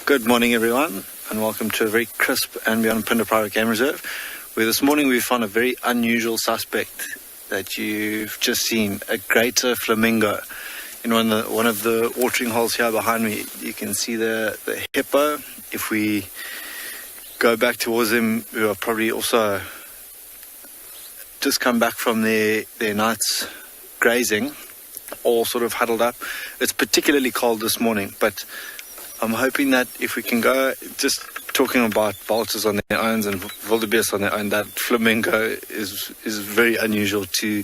Good morning, everyone, and welcome to a very crisp and beyond Phinda Private Game Reserve, where this morning we found a very unusual suspect that you've just seen, a greater flamingo. In one of the watering holes here behind me, you can see the hippo. If we go back towards them, who are probably also just come back from their night's grazing, all sort of huddled up. It's particularly cold this morning, but I'm hoping that if we can go, just talking about vultures on their own and wildebeest on their own, that flamingo is very unusual to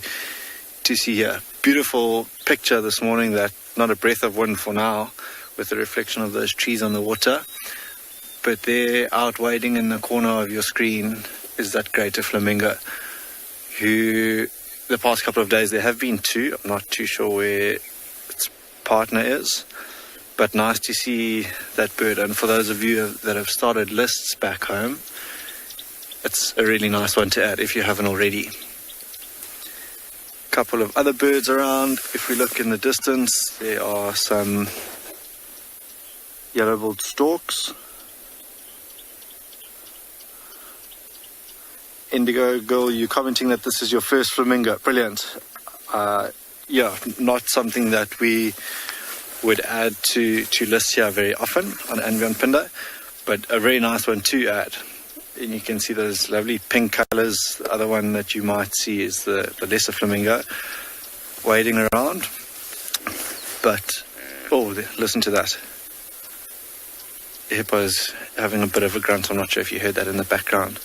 see here. Beautiful picture this morning, that not a breath of wind for now, with the reflection of those trees on the water. But there, out wading in the corner of your screen, is that greater flamingo, who the past couple of days there have been two. I'm not too sure where its partner is. But nice to see that bird. And for those of you that have started lists back home, it's a really nice one to add if you haven't already. A couple of other birds around. If we look in the distance, there are some yellow-billed storks. Indigo Girl, you commenting that this is your first flamingo. Brilliant. Yeah, not something that we would add to lists here very often on Phinda, but a very nice one to add. And you can see those lovely pink colors. The other one that you might see is the lesser flamingo wading around. But listen to that. The hippo is having a bit of a grunt. I'm not sure if you heard that in the background.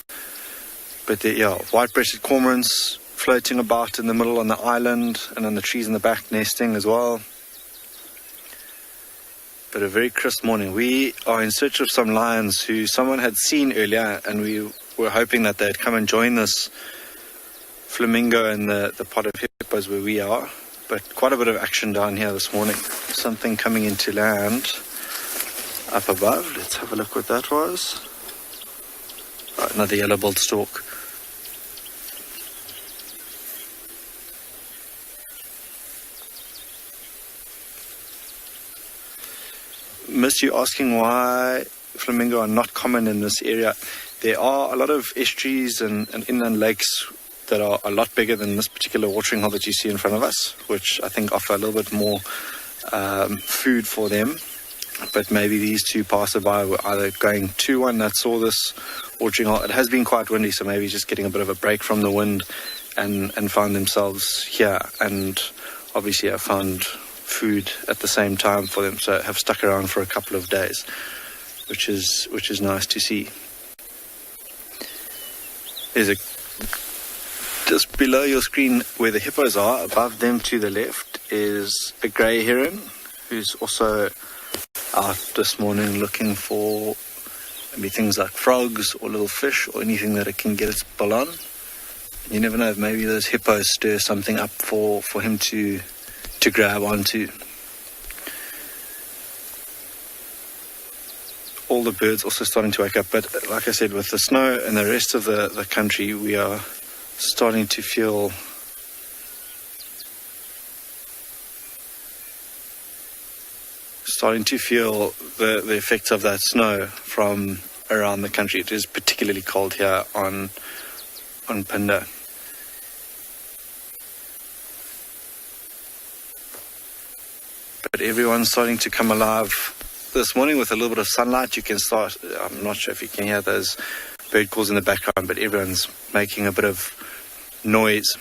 But white-breasted cormorants floating about in the middle on the island, and on the trees in the back nesting as well. But a very crisp morning. We are in search of some lions who someone had seen earlier, and we were hoping that they'd come and join this flamingo and the pod of hippos where we are. But quite a bit of action down here this morning. Something coming into land up above. Let's have a look what that was. Another yellow-billed stork. Missed you asking why flamingo are not common in this area. There are a lot of estuaries and inland lakes that are a lot bigger than this particular watering hole that you see in front of us, which I think offer a little bit more food for them. But maybe these two passerby were either going to one that saw this watering hole. It has been quite windy, so maybe just getting a bit of a break from the wind and found themselves here, and obviously have found food at the same time for them, so have stuck around for a couple of days, which is nice to see. There's just below your screen where the hippos are, above them to the left, is a grey heron who's also out this morning looking for maybe things like frogs or little fish or anything that it can get its bill on. You never know, maybe those hippos stir something up for him to grab onto. All the birds also starting to wake up, but like I said, with the snow and the rest of the country, we are starting to feel the effects of that snow from around the country. It is particularly cold here on Phinda. But everyone's starting to come alive this morning with a little bit of sunlight. You can start, I'm not sure if you can hear those bird calls in the background, but everyone's making a bit of noise.